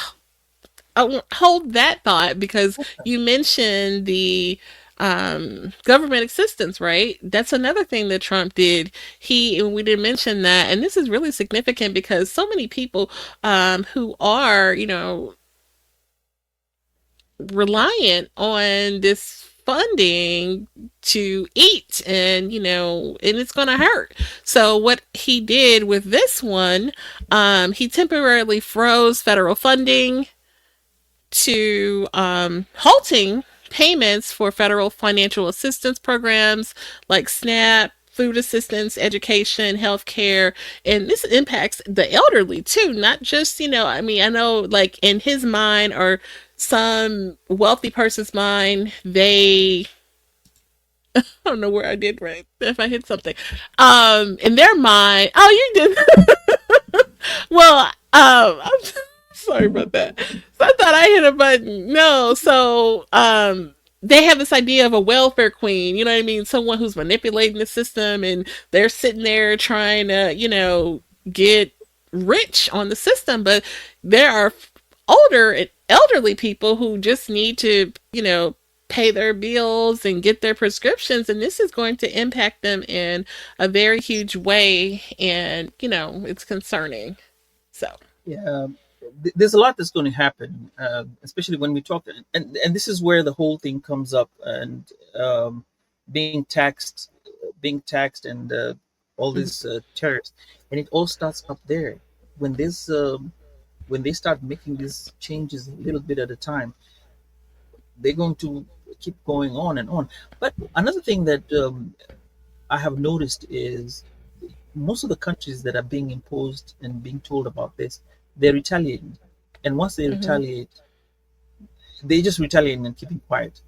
hold that thought, because you mentioned the government assistance, right? That's another thing that Trump did. And we didn't mention that, and this is really significant because so many people who are, reliant on this funding to eat, and and it's going to hurt. So what he did with this one, he temporarily froze federal funding to halting payments for federal financial assistance programs like SNAP, food assistance, education, healthcare, and this impacts the elderly too. Not just, I mean, I know like in his mind, or some wealthy person's mind, I don't know where I did right, if I hit something. In their mind, oh, you did. Well, I'm sorry about that. So I thought I hit a button. No, so they have this idea of a welfare queen, you know what I mean? Someone who's manipulating the system, and they're sitting there trying to, get rich on the system. But there are older and elderly people who just need to, pay their bills and get their prescriptions, and this is going to impact them in a very huge way, and it's concerning. So. Yeah, there's a lot that's going to happen, especially when we talk, and this is where the whole thing comes up, and being taxed, and all these tariffs, and it all starts up there. When this when they start making these changes a little bit at a time, they're going to keep going on and on. But another thing that I have noticed is most of the countries that are being imposed and being told about this, they're retaliating. And once they Hmm. retaliate, they just retaliate and keeping quiet,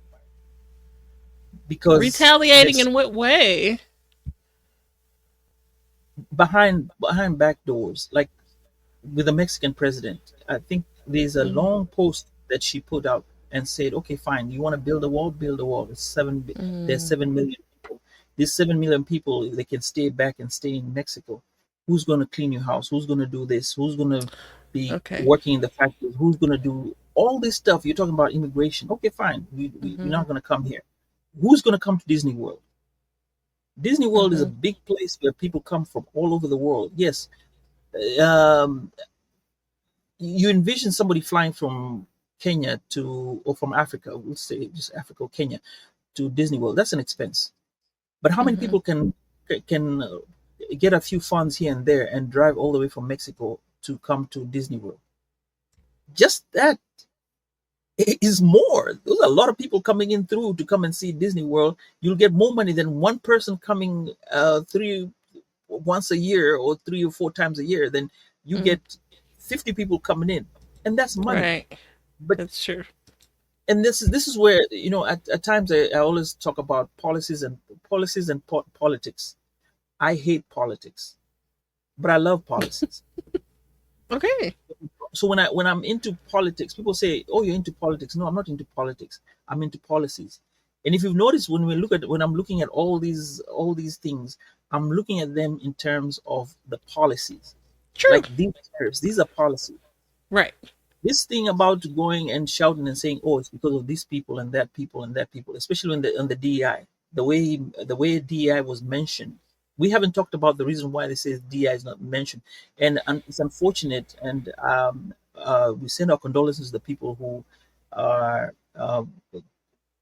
because Retaliating there's in what way? behind back doors, like with the Mexican president. I think there's a Mm-hmm. long post that she put out and said, "Okay, fine. You want to build a wall? Build a wall. There's Mm. 7 million people. These 7 million people, they can stay back and stay in Mexico. Who's going to clean your house? Who's going to do this? Who's going to be Okay. working in the factories? Who's going to do all this stuff? You're talking about immigration. Okay, fine. We're Mm-hmm. not going to come here. Who's going to come to Disney World? Disney World is a Mm-hmm. big place where people come from all over the world. Yes, um, you envision somebody flying from Kenya to, or from Africa, we'll say just Africa or Kenya, to Disney World. That's an expense. But how many Mm-hmm. people can get a few funds here and there and drive all the way from Mexico to come to Disney World? Just that is more. There's a lot of people coming in through to come and see Disney World. You'll get more money than one person coming three once a year or 3 or 4 times a year. Then you Mm. get 50 people coming in, and that's money. Right. But That's true. and this is where, at times I always talk about policies and politics. I hate politics, but I love policies. Okay. So when I'm into politics, people say, "Oh, you're into politics." No, I'm not into politics. I'm into policies. And if you've noticed, when I'm looking at all these things, I'm looking at them in terms of the policies. True. Like these tariffs, these are policies. Right. This thing about going and shouting and saying, "Oh, it's because of these people and that people and that people," especially on the DEI, the way DEI was mentioned. We haven't talked about the reason why they say DEI is not mentioned, and it's unfortunate. And we send our condolences to the people who are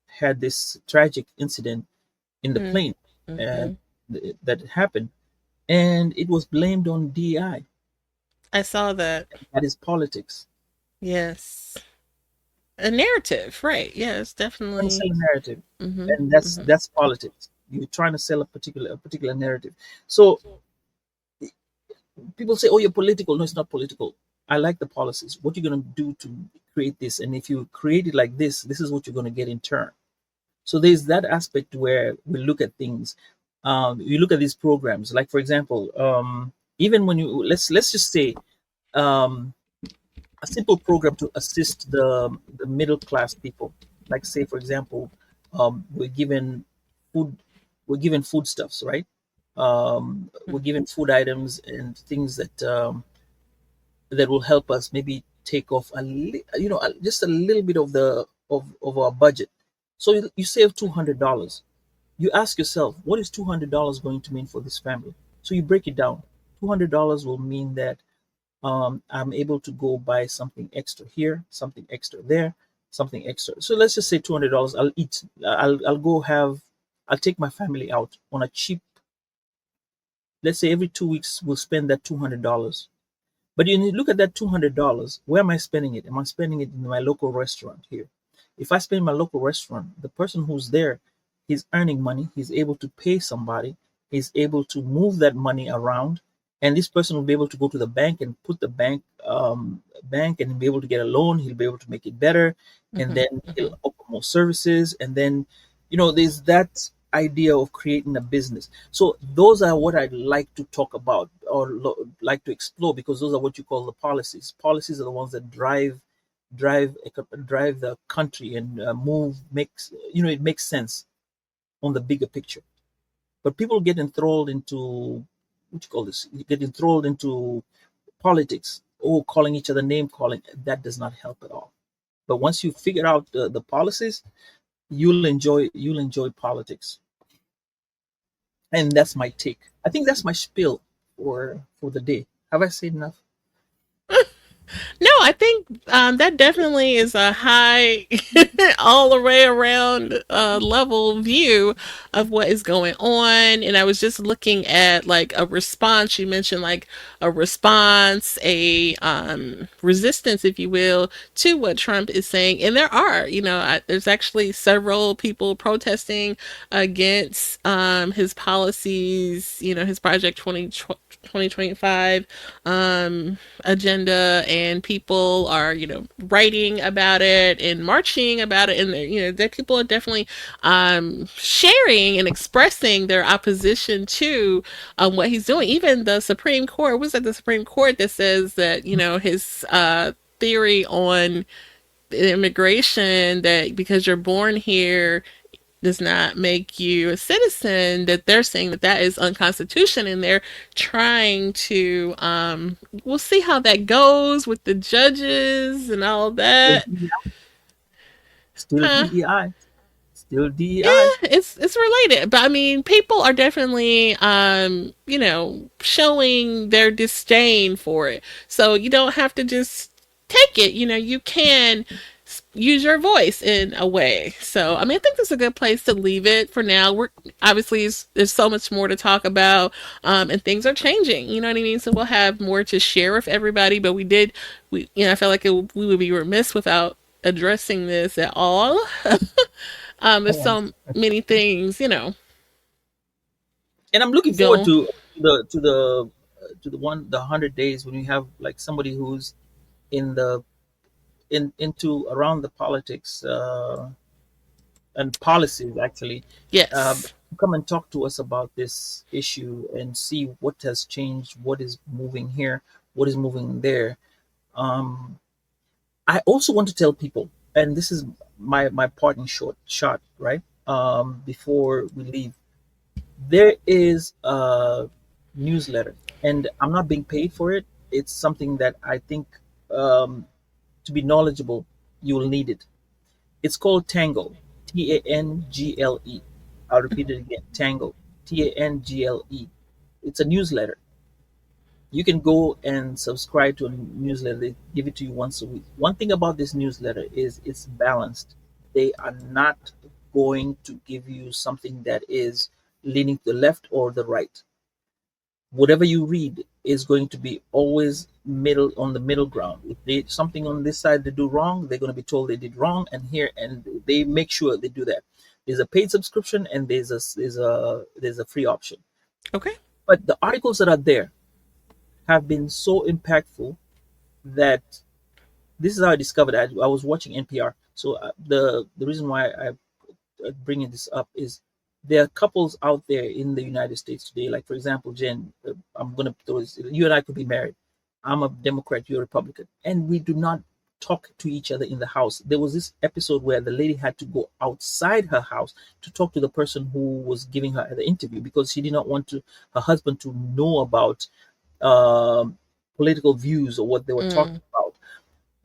had this tragic incident in the Mm. plane, uh, Mm-hmm. that happened. and it was blamed on DEI. I saw that. That is politics. Yes. A narrative, right? Yeah, it's Trying to definitely. sell a narrative, Mhm. and that's Mhm. that's politics. You're trying to sell a particular narrative. So people say, "Oh, you're political." No, it's not political. I like the policies. What you're going to do to create this, and if you create it like this is what you're going to get in turn. So there's that aspect where we look at things. You look at these programs, like for example, even when you let's just say um, a simple program to assist the middle class people. Like say for example, we're given food, we're given foodstuffs, right? We're given food items and things that will help us maybe take off just a little bit of our budget. So you save $200. You ask yourself, what is $200 going to mean for this family? So you break it down. $200 will mean that I'm able to go buy something extra here, something extra there, something extra. So let's just say $200. I'll eat. I'll go have. I'll take my family out on a cheap. Let's say every 2 weeks we'll spend that $200. But you need to look at that $200. Where am I spending it? Am I spending it in my local restaurant here? If I spend in my local restaurant, the person who's there, he's earning money. He's able to pay somebody. He's able to move that money around, and this person will be able to go to the bank and put the bank and be able to get a loan. He'll be able to make it better, and Mhm. then he'll Mhm. offer more services. And then, there's that idea of creating a business. So those are what I'd like to talk about or like to explore, because those are what you call the policies. Policies are the ones that drive the country and move makes it makes sense on the bigger picture. But people get enthralled into what you call this. You get enthralled into politics. Oh, calling each other name calling, that does not help at all. But once you figure out the policies, you'll enjoy politics. And that's my take. I think that's my spiel for the day. Have I said enough? No, I think that definitely is a high, all the way around level view of what is going on. And I was just looking at like a response. You mentioned like a response, a resistance, if you will, to what Trump is saying. And there are, there's actually several people protesting against his policies, his Project 2025 agenda, and people are writing about it and marching about it, and that people are definitely sharing and expressing their opposition to what he's doing. Even the Supreme Court, was at the Supreme Court that says that his theory on immigration, that because you're born here does not make you a citizen, that they're saying that that is unconstitutional, and they're trying to we'll see how that goes with the judges and all Still that. DEI. Still Huh. DEI. Still DEI. Yeah, it's related, but I mean, people are definitely showing their disdain for it. So you don't have to just take it. You can use your voice in a way. So I mean, I think this is a good place to leave it for now. We're obviously there's so much more to talk about, and things are changing. You know what I mean? So we'll have more to share with everybody. But we I felt like we would be remiss without addressing this at all. There's Oh, so many things, and I'm looking forward go. to the 100 days when you have like somebody who's in the into around the politics and policies actually uh, Yes. come and talk to us about this issue and see what has changed, what is moving here, what is moving there. um, I also want to tell people, and this is my parting shot, right? Before we leave, there is a newsletter, and I'm not being paid for it. It's something that I think, um, to be knowledgeable, you will need it. It's called Tangle, Tangle. I'll repeat it again, Tangle, Tangle. It's a newsletter. You can go and subscribe to a newsletter. They give it to you once a week. One thing about this newsletter is it's balanced. They are not going to give you something that is leaning to the left or the right. whatever you read is going to be always middle on the middle ground. If they something on this side they do wrong, they're going to be told they did wrong, and here and they make sure they do that. There's a paid subscription and there's a free option. Okay. But the articles that are there have been so impactful that this is how I discovered. I was watching NPR. So the reason why I bringing this up is there are couples out there in the United States today. Like for example, Jen, I'm gonna throw this, you and I could be married. I'm a Democrat, you're a Republican, and we do not talk to each other in the house. There was this episode where the lady had to go outside her house to talk to the person who was giving her the interview because she did not want her husband to know about political views or what they were talking about.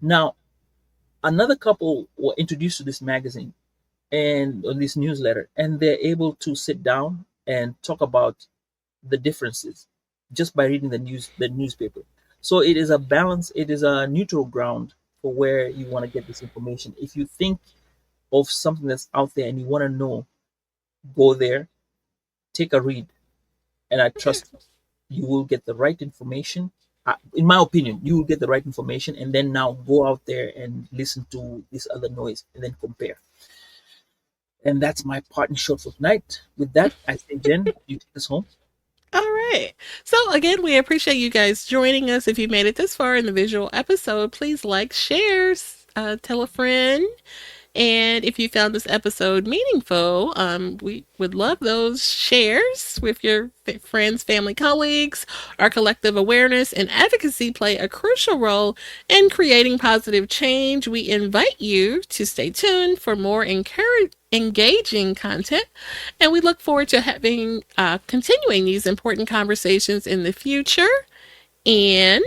Now, another couple were introduced to this magazine and on this newsletter, and they're able to sit down and talk about the differences just by reading the newspaper. So it is a balance, it is a neutral ground for where you want to get this information. If you think of something that's out there and you want to know, go there, take a read, and I trust you will get the right information. In my opinion, you will get the right information, and then now go out there and listen to this other noise and then compare. And that's my parting shot for tonight. With that, I say, Jen, you take us home. All right. So again, we appreciate you guys joining us. If you made it this far in the visual episode, please like, share, tell a friend. And if you found this episode meaningful, we would love those shares with your friends, family, colleagues. Our collective awareness and advocacy play a crucial role in creating positive change. We invite you to stay tuned for more engaging content, and we look forward to having continuing these important conversations in the future. And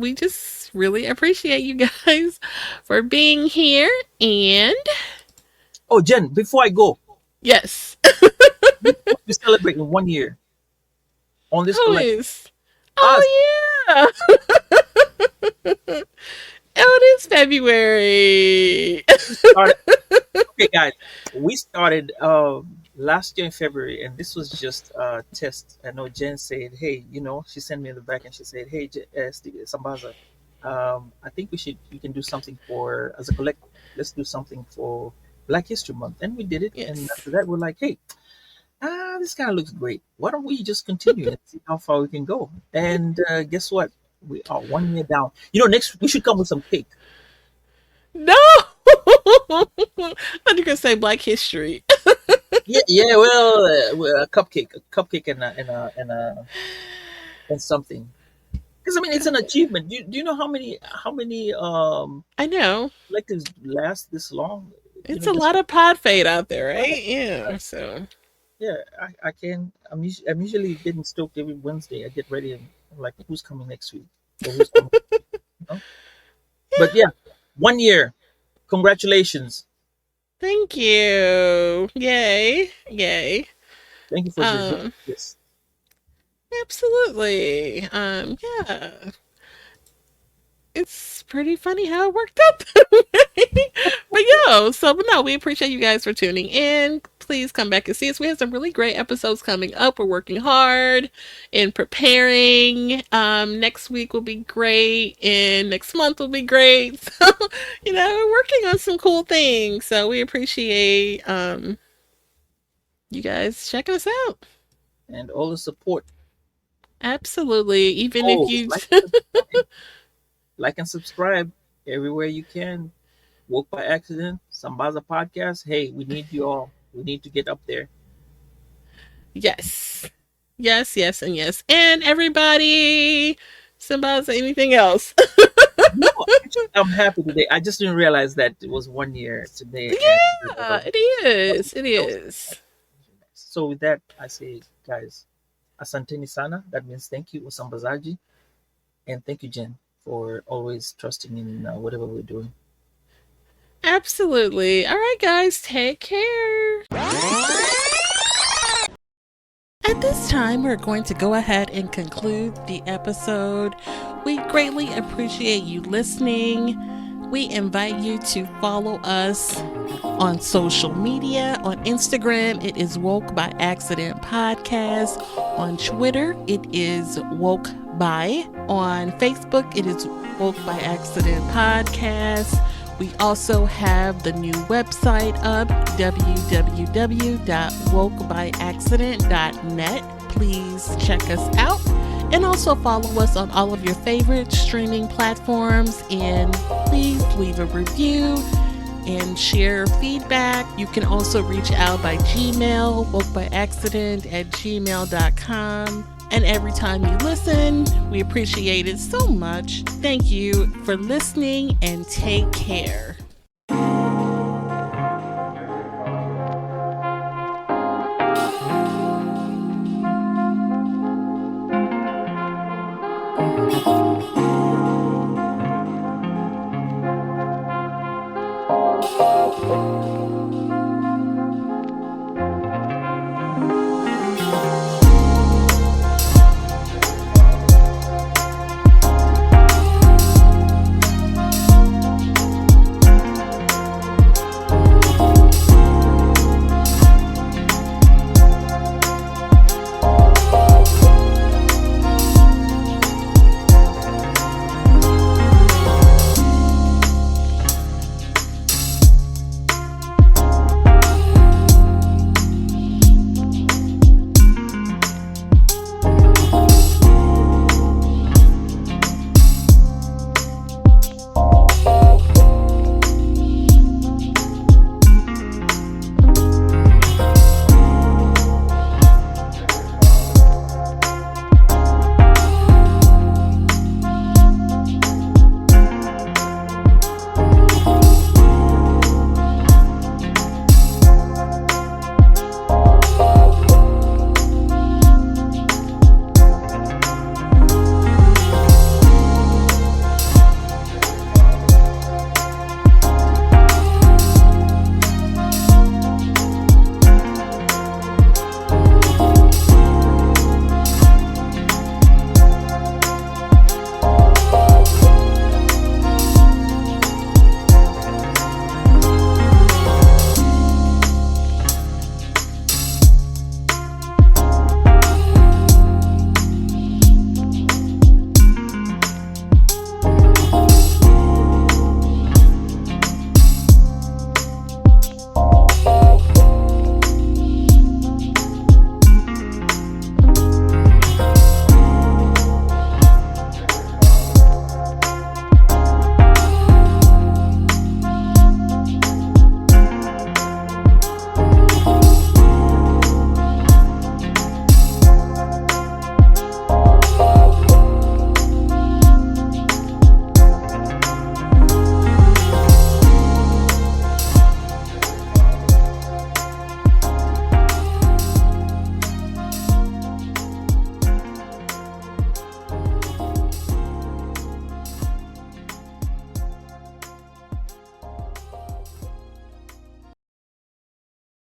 we just really appreciate you guys for being here. And oh, Jen, before I go, yes, we celebrate in 1 year on this collection. Oh yeah. Oh, it is February. Okay, guys, we started last year in February, and this was just a test. I know Jen said, "Hey, she sent me in the back and she said, "Hey, Sambaza, I think we can do something as a collective. Let's do something for Black History Month," and we did it. Yes. And after that, we're like, "Hey, this kind of looks great. Why don't we just continue and see how far we can go?" And guess what? We are 1 year down. Next we should come with some cake. No, I thought you were gonna say Black History. yeah. Well, a cupcake, and something. Because I mean, it's an achievement. Do you know how many I know collectives last this long? it's a lot of pod fade out there, right? Yeah. So yeah, I can. I'm usually getting stoked every Wednesday. I get ready and I'm like, who's coming next week? Or who's coming next week, Yeah. But yeah, 1 year. Congratulations. Thank you. Yay. Thank you for this. Absolutely. Yeah. It's pretty funny how it worked out. But no, we appreciate you guys for tuning in. Please come back and see us. We have some really great episodes coming up. We're working hard in preparing. Next week will be great, and next month will be great. So, we're working on some cool things. So we appreciate you guys checking us out. And all the support. Absolutely. Even if you like and subscribe everywhere you can. Woke by Accident, Sambaza Podcast. Hey, we need you all. We need to get up there. Yes, and yes. And everybody, Sambaza, anything else? No, actually, I'm happy today. I just didn't realize that it was 1 year today. Yeah, it is. It is. So with that, I say, guys, asanteni sana. That means thank you, Usambazaji. And thank you, Jen, for always trusting in whatever we're doing. Absolutely. All right, guys, take care. At this time, we're going to go ahead and conclude the episode. We greatly appreciate you listening. We invite you to follow us on social media. On Instagram, it is Woke by Accident Podcast. On Twitter, it is Woke by. On Facebook, it is Woke by Accident Podcast. We also have the new website up, www.wokebyaccident.net. Please check us out. And also follow us on all of your favorite streaming platforms. And please leave a review and share feedback. You can also reach out by Gmail, wokebyaccident@gmail.com. And every time you listen, we appreciate it so much. Thank you for listening and take care.